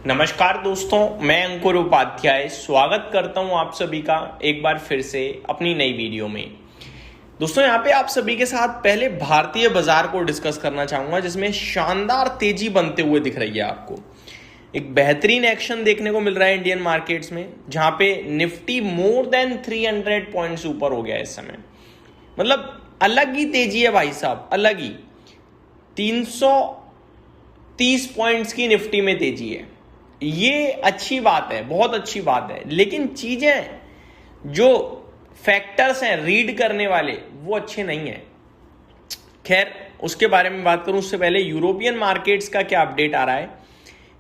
नमस्कार दोस्तों, मैं अंकुर उपाध्याय स्वागत करता हूं आप सभी का एक बार फिर से अपनी नई वीडियो में। दोस्तों यहाँ पे आप सभी के साथ पहले भारतीय बाजार को डिस्कस करना चाहूंगा, जिसमें शानदार तेजी बनते हुए दिख रही है। आपको एक बेहतरीन एक्शन देखने को मिल रहा है इंडियन मार्केट्स में, जहां पे निफ्टी मोर देन 300 पॉइंट्स ऊपर हो गया है इस समय। मतलब अलग ही तेजी है भाई साहब, अलग ही 330 पॉइंट्स की निफ्टी में तेजी है। ये अच्छी बात है, बहुत अच्छी बात है, लेकिन चीजें जो फैक्टर्स हैं रीड करने वाले वो अच्छे नहीं हैं। खैर उसके बारे में बात करूं उससे पहले यूरोपियन मार्केट्स का क्या अपडेट आ रहा है।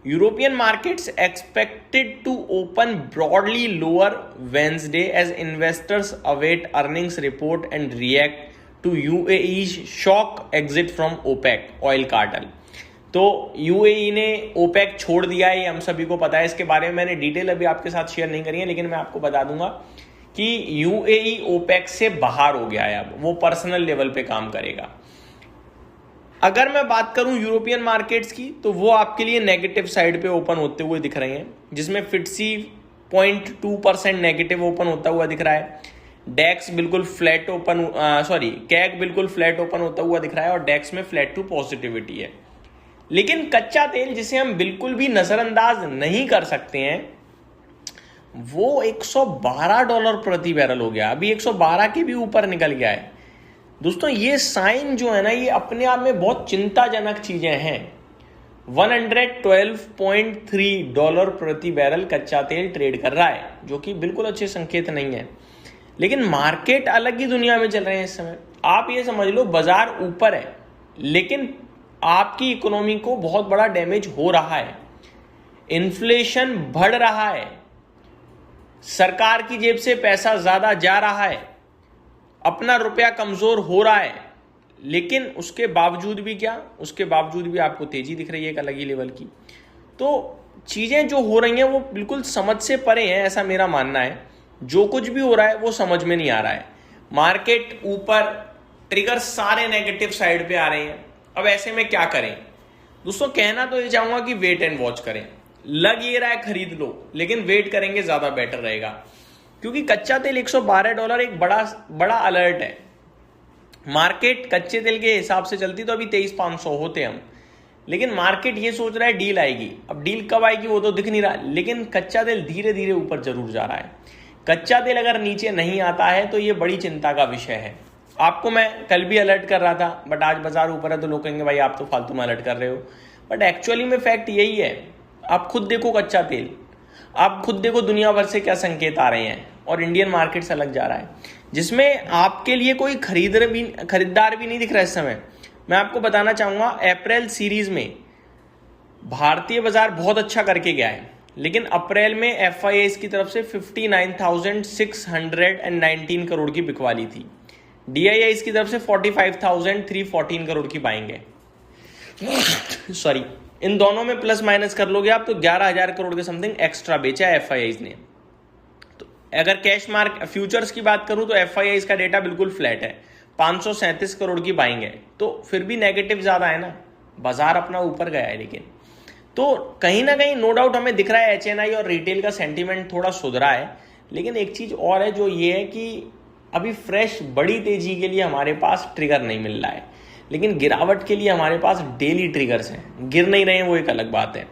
European markets expected to open broadly lower Wednesday as investors await earnings report and react to UAE's shock exit from OPEC oil cartel. तो यूएई ने ओपेक छोड़ दिया है, ये हम सभी को पता है। इसके बारे में मैंने डिटेल अभी आपके साथ शेयर नहीं करी है, लेकिन मैं आपको बता दूंगा कि यूएई ओपेक से बाहर हो गया है, अब वो पर्सनल लेवल पे काम करेगा। अगर मैं बात करूं यूरोपियन मार्केट्स की, तो वो आपके लिए नेगेटिव साइड पे ओपन होते हुए दिख रहे हैं, जिसमें फिट्सी 0.2% नेगेटिव ओपन होता हुआ दिख रहा है। डेक्स बिल्कुल फ्लैट ओपन कैग बिल्कुल फ्लैट ओपन होता हुआ दिख रहा है, और डेक्स में फ्लैट टू पॉजिटिविटी है। लेकिन कच्चा तेल, जिसे हम बिल्कुल भी नजरअंदाज नहीं कर सकते हैं, वो $112 प्रति बैरल हो गया, अभी 112 के भी ऊपर निकल गया है। दोस्तों ये साइन जो है ना, ये अपने आप में बहुत चिंताजनक चीजें हैं। $112.3 प्रति बैरल कच्चा तेल ट्रेड कर रहा है, जो कि बिल्कुल अच्छे संकेत नहीं है। लेकिन मार्केट अलग ही दुनिया में चल रहे हैं इस समय। आप ये समझ लो बाजार ऊपर है, लेकिन आपकी इकोनॉमी को बहुत बड़ा डैमेज हो रहा है। इन्फ्लेशन बढ़ रहा है, सरकार की जेब से पैसा ज्यादा जा रहा है, अपना रुपया कमजोर हो रहा है, लेकिन उसके बावजूद भी उसके बावजूद भी आपको तेजी दिख रही है एक अलग ही लेवल की। तो चीजें जो हो रही हैं वो बिल्कुल समझ से परे हैं, ऐसा मेरा मानना है। जो कुछ भी हो रहा है वो समझ में नहीं आ रहा है। मार्केट ऊपर, ट्रिगर सारे नेगेटिव साइड पे आ रहे हैं। अब ऐसे में क्या करें दोस्तों? कहना तो ये चाहूंगा कि वेट एंड वॉच करें। लग ये रहा है खरीद लो, लेकिन वेट करेंगे ज्यादा बेटर रहेगा, क्योंकि कच्चा तेल $112 एक बड़ा अलर्ट है। मार्केट कच्चे तेल के हिसाब से चलती तो अभी 23,500 होते हम, लेकिन मार्केट ये सोच रहा है डील आएगी। अब डील कब आएगी वो तो दिख नहीं रहा, लेकिन कच्चा तेल धीरे धीरे ऊपर जरूर जा रहा है। कच्चा तेल अगर नीचे नहीं आता है तो ये बड़ी चिंता का विषय है। आपको मैं कल भी अलर्ट कर रहा था, बट आज बाजार ऊपर है तो लोग कहेंगे भाई आप तो फालतू में अलर्ट कर रहे हो, बट एक्चुअली में फैक्ट यही है। आप खुद देखो कच्चा तेल, आप खुद देखो दुनिया भर से क्या संकेत आ रहे हैं, और इंडियन मार्केट से अलग जा रहा है, जिसमें आपके लिए कोई खरीदार भी नहीं दिख रहा है इस समय। मैं आपको बताना चाहूंगा, अप्रैल सीरीज में भारतीय बाजार बहुत अच्छा करके गया है, लेकिन अप्रैल में एफआईआई की तरफ से 59,619 करोड़ की बिकवाली थी। डीआईआई की तरफ से 45,314 करोड़ की बाइंग है। सॉरी, इन दोनों में प्लस माइनस कर लोगे आप तो 11,000 करोड़ के समथिंग एक्स्ट्रा बेचा है एफआईआई ने। तो अगर कैश मार्क फ्यूचर्स की बात करूं तो एफआईआई का डेटा बिल्कुल फ्लैट है, 537 करोड़ की बाइंग है। तो फिर भी नेगेटिव ज्यादा है ना, बाजार अपना ऊपर गया है। लेकिन तो कहीं ना कहीं नो डाउट हमें दिख रहा है एचएनआई और रिटेल का सेंटीमेंट थोड़ा सुधरा है। लेकिन एक चीज और है, जो ये है कि अभी फ्रेश बड़ी तेजी के लिए हमारे पास ट्रिगर नहीं मिल रहा है, लेकिन गिरावट के लिए हमारे पास डेली ट्रिगर्स हैं। गिर नहीं रहे हैं वो एक अलग बात है।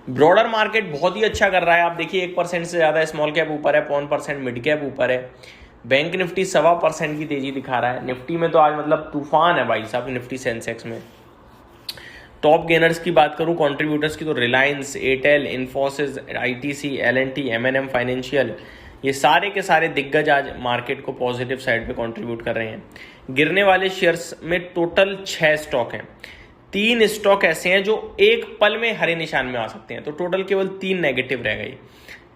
ब्रॉडर मार्केट बहुत ही अच्छा कर रहा है। आप देखिए 1% से ज्यादा स्मॉल कैप ऊपर है, 1% मिड कैप ऊपर है। बैंक निफ्टी 1.25% की तेजी दिखा रहा है। निफ्टी में तो आज मतलब तूफान है भाई साहब, निफ्टी सेंसेक्स में। टॉप गेनर्स की बात करूं कंट्रीब्यूटर्स की, तो रिलायंस, एयरटेल, इन्फोसिस, आईटीसी, एलएनटी, एमएनएम फाइनेंशियल, ये सारे के सारे दिग्गज आज मार्केट को पॉजिटिव साइड पे कंट्रीब्यूट कर रहे हैं। गिरने वाले शेयर्स में टोटल 6 स्टॉक हैं। 3 स्टॉक ऐसे हैं जो एक पल में हरे निशान में आ सकते हैं, तो टोटल केवल 3 नेगेटिव रह गई।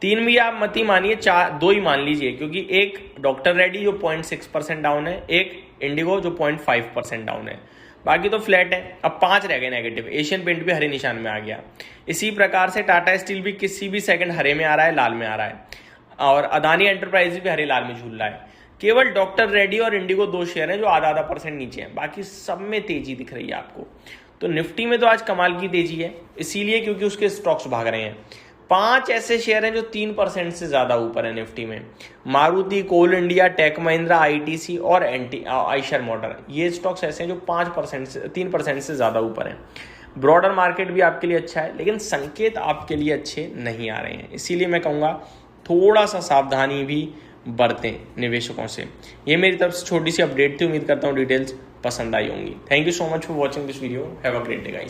3 भी आप मत ही मानिए, 2 ही मान लीजिए, क्योंकि एक डॉक्टर रेड्डी जो 0.6% डाउन है, एक इंडिगो जो 0.5% डाउन है, बाकी तो फ्लैट है। अब 5 रह गए नेगेटिव। एशियन पेंट भी हरे निशान में आ गया। इसी प्रकार से टाटा स्टील भी किसी भी सेकंड हरे में आ रहा है, लाल में आ रहा है, और अदानी एंटरप्राइज भी हरे लाल में झूल रहा है। केवल डॉक्टर रेड्डी और इंडिगो 2 शेयर हैं जो आधा % नीचे हैं, बाकी सब में तेजी दिख रही है आपको। तो निफ्टी में तो आज कमाल की तेजी है, इसीलिए क्योंकि उसके स्टॉक्स भाग रहे हैं। 5 ऐसे शेयर हैं जो 3% से ज्यादा ऊपर है निफ्टी में। मारुति, कोल इंडिया, टेक महिंद्रा, आईटीसी और आइशर मोटर, ये स्टॉक्स ऐसे हैं जो 5% से 3% से ज्यादा ऊपर हैं। ब्रॉडर मार्केट भी आपके लिए अच्छा है, लेकिन संकेत आपके लिए अच्छे नहीं आ रहे हैं, इसीलिए मैं कहूँगा थोड़ा सा सावधानी भी बरतें निवेशकों से। ये मेरी तरफ से छोटी सी अपडेट थी, उम्मीद करता हूँ डिटेल्स पसंद आई होंगी। Thank you so much for watching this video. Have a great day guys.